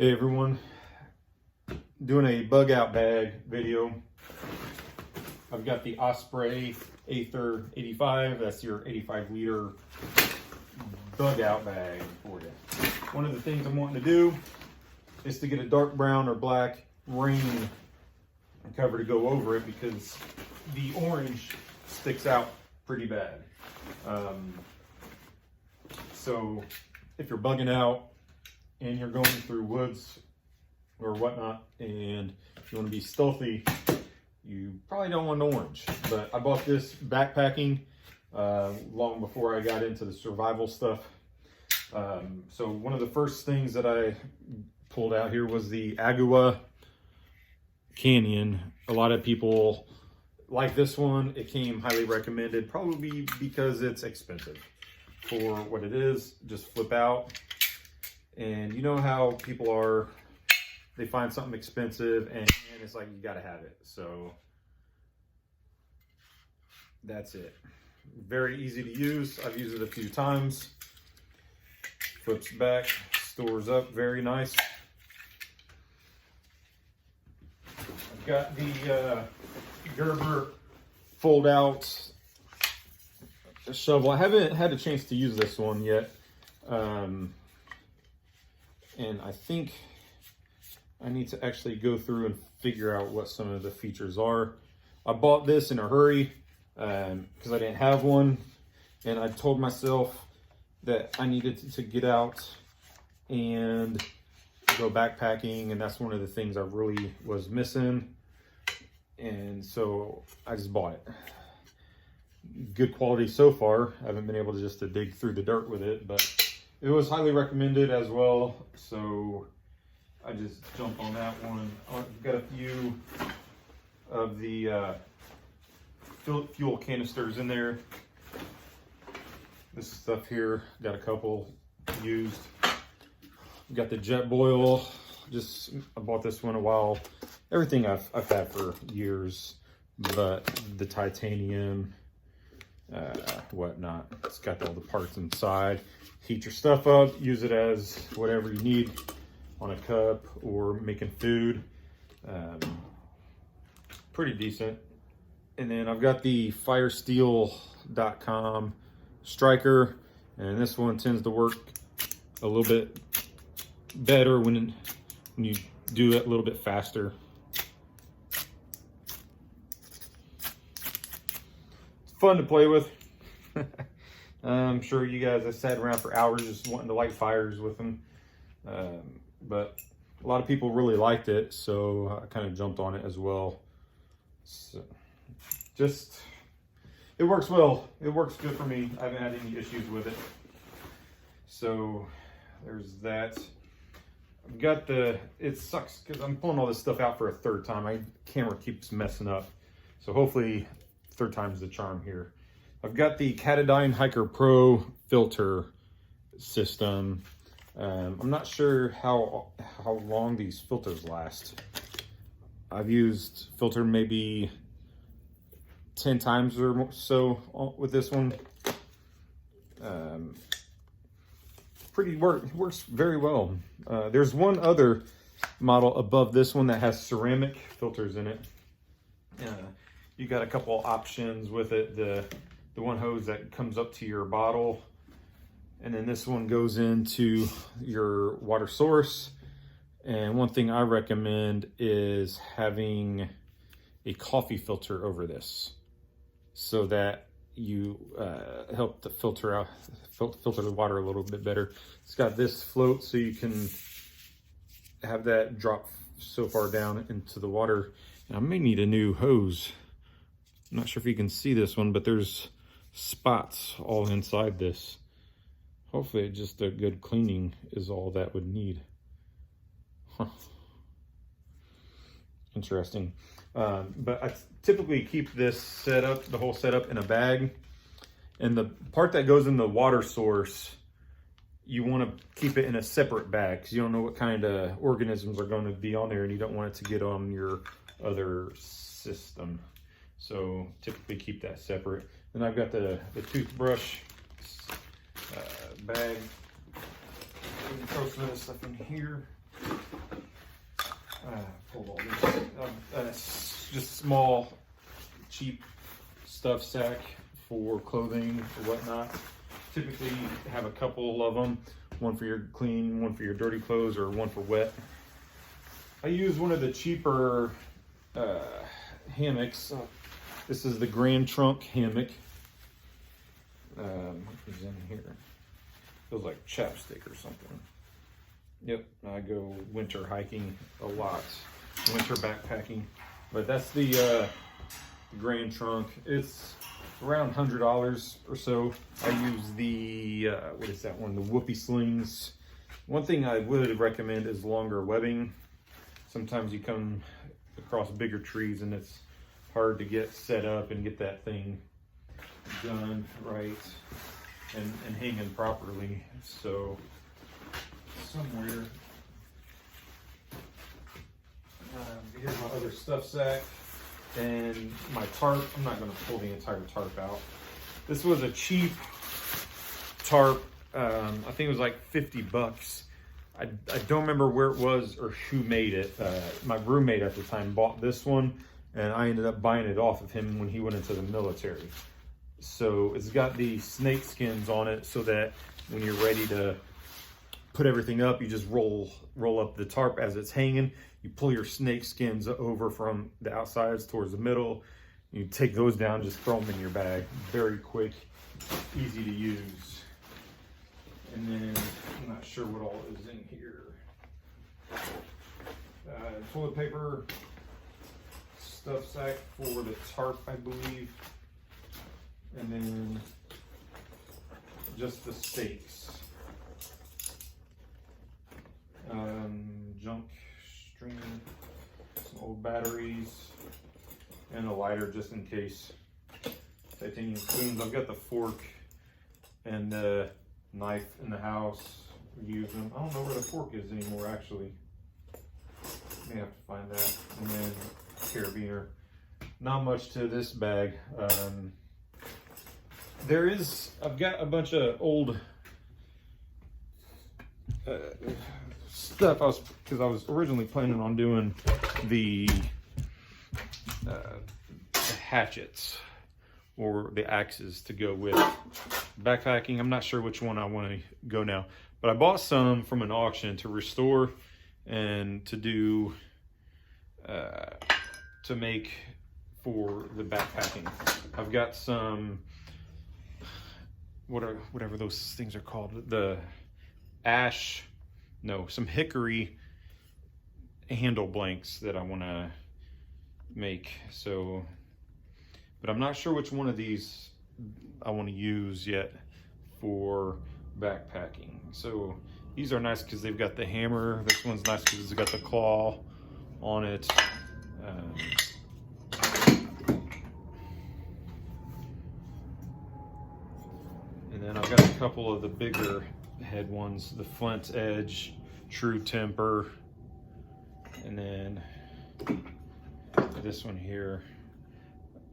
Hey everyone, doing a bug out bag video. I've got the Osprey A385, that's your 85 liter bug out bag for you. One of the things I'm wanting to do is to get a dark brown or black rain cover to go over it because the orange sticks out pretty bad. So if you're bugging out and you're going through woods or whatnot and you want to be stealthy, you probably don't want an orange. But I bought this backpacking long before I got into the survival stuff. So one of the first things that I pulled out here was the Agua Canyon. A lot of people like this one. It came highly recommended, probably because it's expensive for what it is. Just flip out. And you know how people are, they find something expensive and it's like, you gotta have it. So that's it. Very easy to use. I've used it a few times. Flips back, stores up, very nice. I've got the Gerber fold out shovel. I haven't had a chance to use this one yet. And I think I need to actually go through and figure out what some of the features are. I bought this in a hurry because I didn't have one. And I told myself that I needed to get out and go backpacking. And that's one of the things I really was missing. And so I just bought it. Good quality so far. I haven't been able to just dig through the dirt with it, but it was highly recommended as well, so I just jumped on that one. I've got a few of the fuel canisters in there. This stuff here, got a couple used. Got the Jetboil. I bought this one a while. Everything I've had for years, but the titanium, whatnot. It's got all the parts inside. Heat your stuff up, use it as whatever you need on a cup or making food. Pretty decent. And then I've got the firesteel.com striker, and this one tends to work a little bit better when you do it a little bit faster. It's fun to play with. I'm sure you guys have sat around for hours just wanting to light fires with them. But a lot of people really liked it, so I kind of jumped on it as well. So it works well. It works good for me. I haven't had any issues with it. So there's that. I've got it sucks because I'm pulling all this stuff out for a third time. My camera keeps messing up. So hopefully third time's the charm here. I've got the Katadyn Hiker Pro filter system. I'm not sure how long these filters last. I've used filter maybe 10 times or so with this one. Works very well. There's one other model above this one that has ceramic filters in it. You got a couple options with it. The one hose that comes up to your bottle, and then this one goes into your water source. And one thing I recommend is having a coffee filter over this so that you help to filter the water a little bit better. It's got this float so you can have that drop so far down into the water. And I may need a new hose. I'm not sure if you can see this one, but there's spots all inside this. Hopefully just a good cleaning is all that would need. Huh. Interesting. But I typically keep this setup, the whole setup, in a bag. And the part that goes in the water source, you want to keep it in a separate bag because you don't know what kind of organisms are going to be on there, and you don't want it to get on your other system. So typically keep that separate. Then I've got the toothbrush bag. Throw some of this stuff in here. pulled all this. Just small, cheap stuff sack for clothing or whatnot. Typically have a couple of them, one for your clean, one for your dirty clothes, or one for wet. I use one of the cheaper hammocks. This is the Grand Trunk hammock. What is in here? Feels like chapstick or something. Yep, I go winter hiking a lot, winter backpacking. But that's the Grand Trunk. It's around $100 or so. I use the, what is that one? The Whoopie Slings. One thing I would recommend is longer webbing. Sometimes you come across bigger trees and it's hard to get set up and get that thing done right and hanging properly. So somewhere, here's my other stuff sack and my tarp. I'm not going to pull the entire tarp out. This was a cheap tarp. I think it was like 50 bucks. I don't remember where it was or who made it. My roommate at the time bought this one, and I ended up buying it off of him when he went into the military. So it's got the snake skins on it so that when you're ready to put everything up, you just roll up the tarp as it's hanging. You pull your snake skins over from the outsides towards the middle. You take those down, just throw them in your bag. Very quick, easy to use. And then I'm not sure what all is in here. Toilet paper, stuff sack for the tarp, I believe. And then just the stakes. Junk string, some old batteries, and a lighter just in case. Titanium spoons. I've got the fork and the knife in the house. We use them. I don't know where the fork is anymore, actually. May have to find that. And then carabiner. Not much to this bag. I've got a bunch of old stuff. Because I was originally planning on doing the hatchets or the axes to go with backpacking. I'm not sure which one I want to go now, but I bought some from an auction to restore and to do to make for the backpacking. I've got some whatever those things are called, some hickory handle blanks that I want to make. So, but I'm not sure which one of these I want to use yet for backpacking. So these are nice because they've got the hammer. This one's nice because it's got the claw on it. And then I've got a couple of the bigger head ones, the Flint Edge, True Temper, and then this one here.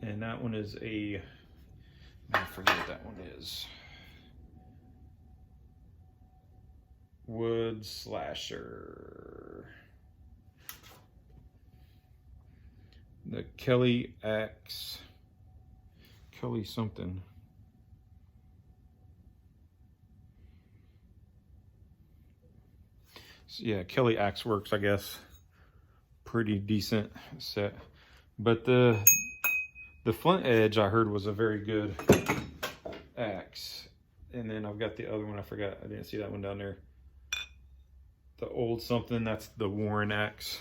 And that one is I forget what that one is. Wood Slasher. The Kelly Axe. Kelly something. So yeah, Kelly Axe Works, I guess. Pretty decent set. But the Flint Edge I heard was a very good axe. And then I've got the other one, I forgot, I didn't see that one down there. The old something, that's the Warren axe.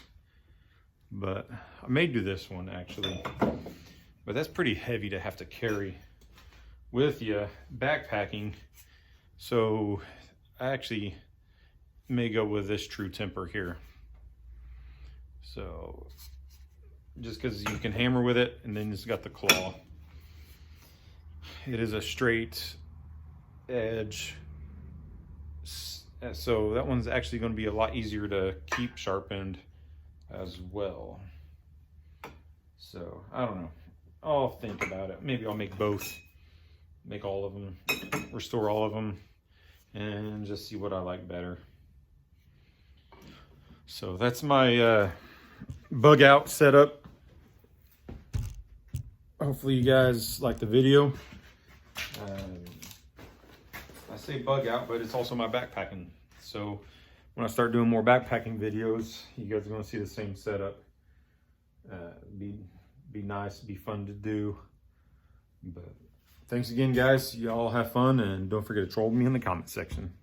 But I may do this one actually. But that's pretty heavy to have to carry with you backpacking. So I actually may go with this True Temper here. So just because you can hammer with it, and then it's got the claw. It is a straight edge, so that one's actually going to be a lot easier to keep sharpened as well. So I don't know, I'll think about it. Maybe I'll make both, make all of them, restore all of them, and just see what I like better. So that's my bug out setup. Hopefully you guys like the video. I say bug out, but it's also my backpacking. So when I start doing more backpacking videos, you guys are going to see the same setup. Be nice, be fun to do. But thanks again, guys. You all have fun, and don't forget to troll me in the comment section.